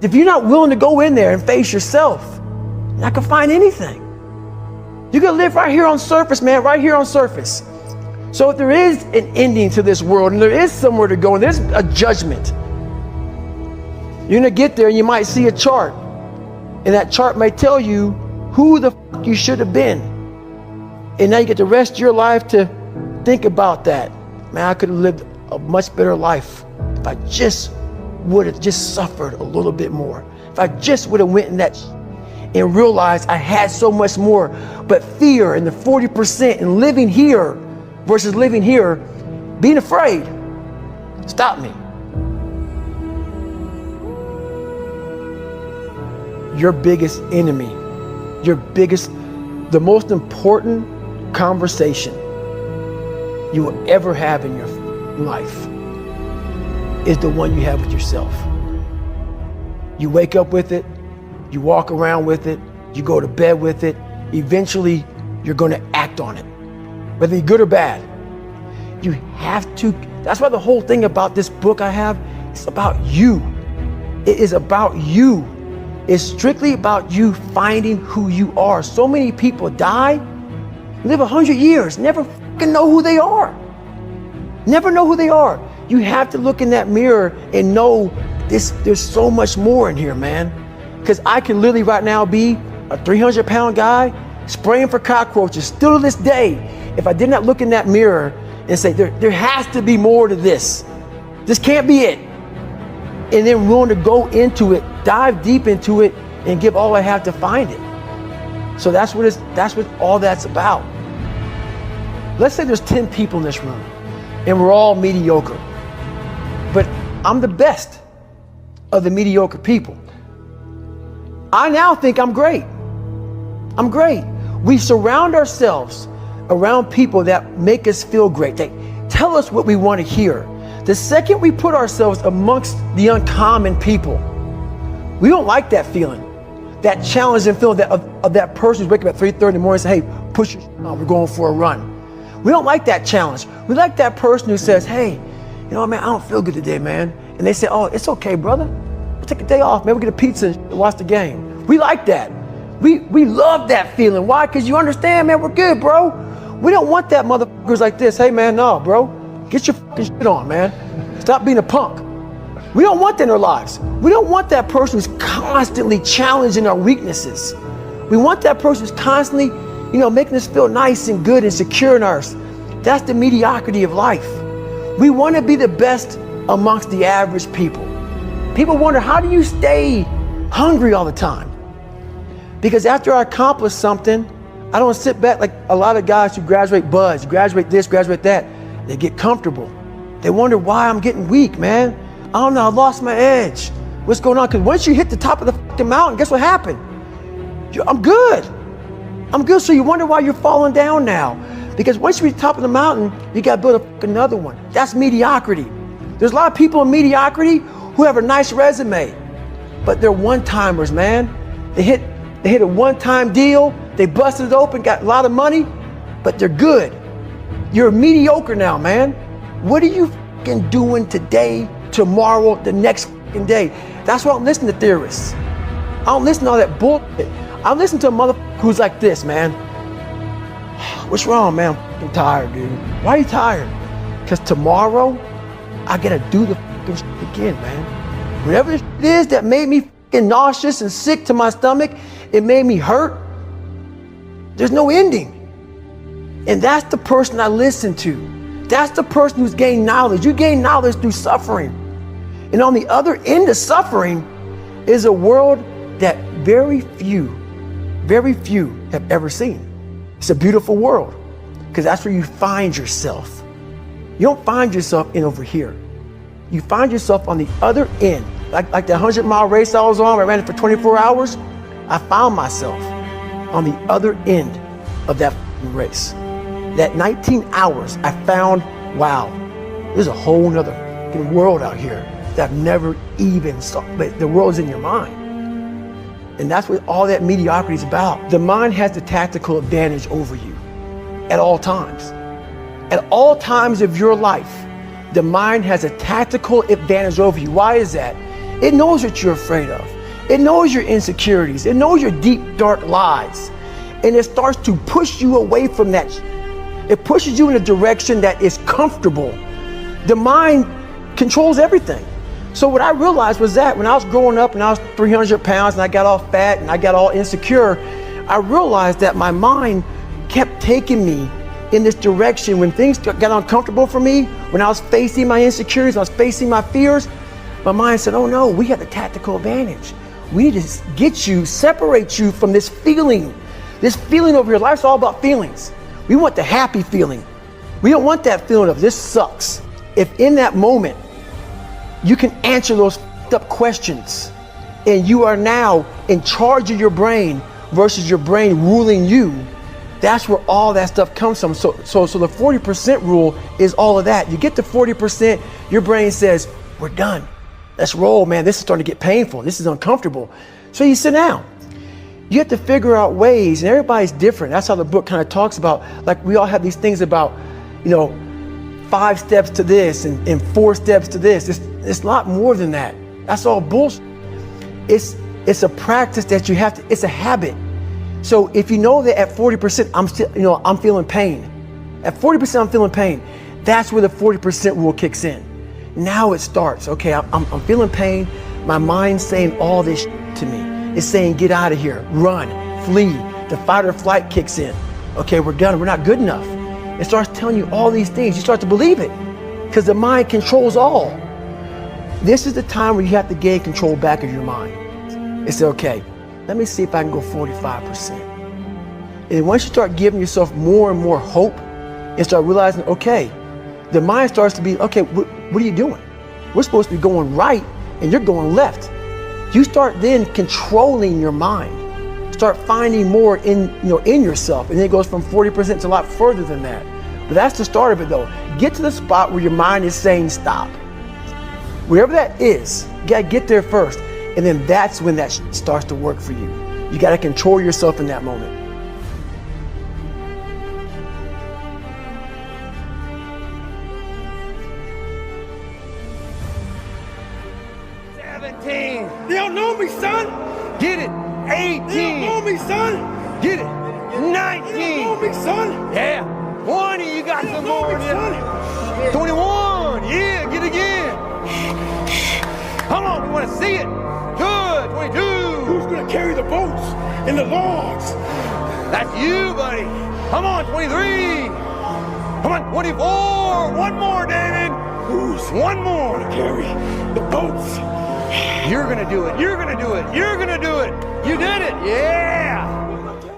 If you're not willing to go in there and face yourself, you're not gonna find anything. You're gonna live right here on surface, man, right here on surface. So if there is an ending to this world and there is somewhere to go and there's a judgment, you're gonna get there and you might see a chart. And that chart may tell you who the fuck you should have been. And now you get the rest of your life to think about that. Man, I could have lived a much better life if I just would have just suffered a little bit more. If I just would have went in that and realized I had so much more. But fear and the 40% and living here versus living here, being afraid, stop me. Your biggest enemy, the most important conversation you will ever have in your life is the one you have with yourself. You wake up with it, you walk around with it, you go to bed with it. Eventually, you're going to act on it, whether you're good or bad. You have to. That's why the whole thing about this book I have, it's about you. It is about you. It's strictly about you finding who you are. So many people die, live 100 years, never fucking know who they are. Never know who they are. You have to look in that mirror and know there's so much more in here, man. Because I can literally right now be a 300-pound guy spraying for cockroaches still to this day. If I did not look in that mirror and say, there has to be more to this. This can't be it. And then willing to go into it, dive deep into it, and give all I have to find it. So that's what all that's about. Let's say there's 10 people in this room and we're all mediocre. But I'm the best of the mediocre people. I now think I'm great. I'm great. We surround ourselves around people that make us feel great. They tell us what we want to hear. The second we put ourselves amongst the uncommon people, we don't like that feeling, that challenging feeling of that person who's waking up at 3:30 in the morning and say, hey, push your on, we're going for a run. We don't like that challenge. We like that person who says, hey, you know what, man, I don't feel good today, man. And they say, oh, it's okay, brother. We'll take a day off, man. We'll get a pizza and watch the game. We like that. We love that feeling. Why? Because you understand, man, we're good, bro. We don't want that motherfuckers like this. Hey, man, no, bro. Get your fucking shit on, man. Stop being a punk. We don't want that in our lives. We don't want that person who's constantly challenging our weaknesses. We want that person who's constantly, making us feel nice and good and secure in ours. That's the mediocrity of life. We want to be the best amongst the average people. People wonder, how do you stay hungry all the time? Because after I accomplish something, I don't sit back like a lot of guys who graduate buds, graduate this, graduate that. They get comfortable. They wonder why I'm getting weak, man. I don't know, I lost my edge. What's going on? Because once you hit the top of the fucking mountain, guess what happened? I'm good. I'm good. So you wonder why you're falling down now. Because once you reach the top of the mountain, you got to build another one. That's mediocrity. There's a lot of people in mediocrity who have a nice resume, but they're one-timers, man. They hit a one-time deal, they busted it open, got a lot of money, but they're good. You're mediocre now, man. What are you fucking doing today, tomorrow, the next fucking day? That's why I don't listen to theorists. I don't listen to all that bullshit. I listen to a motherfucker who's like this, man. What's wrong, man? I'm fucking tired, dude. Why are you tired? Because tomorrow, I gotta do the fucking shit again, man. Whatever it is that made me fucking nauseous and sick to my stomach, it made me hurt. There's no ending. And that's the person I listen to. That's the person who's gained knowledge. You gain knowledge through suffering. And on the other end of suffering is a world that very few have ever seen. It's a beautiful world because that's where you find yourself. You don't find yourself in over here. You find yourself on the other end. Like the 100-mile race I was on, I ran it for 24 hours. I found myself on the other end of that race. That 19 hours, I found, wow, there's a whole nother world out here that I've never even saw, but the world's in your mind. And that's what all that mediocrity is about. The mind has the tactical advantage over you at all times. At all times of your life, the mind has a tactical advantage over you. Why is that? It knows what you're afraid of. It knows your insecurities. It knows your deep, dark lies. And it starts to push you away from that. It pushes you in a direction that is comfortable. The mind controls everything. So what I realized was that when I was growing up and I was 300 pounds and I got all fat and I got all insecure, I realized that my mind kept taking me in this direction. When things got uncomfortable for me, when I was facing my insecurities, I was facing my fears, my mind said, oh no, we have the tactical advantage. We need to get you, separate you from this feeling. This feeling over here, life's all about feelings. We want the happy feeling. We don't want that feeling of this sucks. If in that moment, you can answer those up questions and you are now in charge of your brain versus your brain ruling you, that's where all that stuff comes from. So the 40% rule is all of that. You get to 40%, your brain says, we're done. Let's roll, man. This is starting to get painful. This is uncomfortable. So you sit down. You have to figure out ways, and everybody's different. That's how the book kind of talks about, like we all have these things about, 5 steps to this and 4 steps to this. It's a lot more than that. That's all bullshit. It's a practice that you have to, it's a habit. So if you know that at 40%, I'm feeling pain. At 40%, I'm feeling pain. That's where the 40% rule kicks in. Now it starts. Okay, I'm feeling pain. My mind's saying all this to me. It's saying, get out of here, run, flee. The fight or flight kicks in. Okay, we're done. We're not good enough. It starts telling you all these things. You start to believe it because the mind controls all. This is the time where you have to gain control back of your mind. It's okay. Let me see if I can go 45%. And once you start giving yourself more and more hope and start realizing, okay, the mind starts to be, okay, what are you doing? We're supposed to be going right and you're going left. You start then controlling your mind. Start finding more in yourself. And then it goes from 40% to a lot further than that. But that's the start of it though. Get to the spot where your mind is saying stop. Whatever that is, you gotta get there first. And then that's when that starts to work for you. You gotta control yourself in that moment. They don't know me, son. Get it. 18. They don't know me, son. Get it. 19. They don't know me, son. Yeah. 20. You got They some don't know more. me, Yeah. son. 21. Yeah. Get again. Come on. We want to see it. Good. 22. Who's gonna carry the boats and the logs? That's you, buddy. Come on. 23. Come on. 24. One more, David. Who's One more. gonna carry the boats? You're gonna do it. You're gonna do it. You're gonna do it. You did it. Yeah.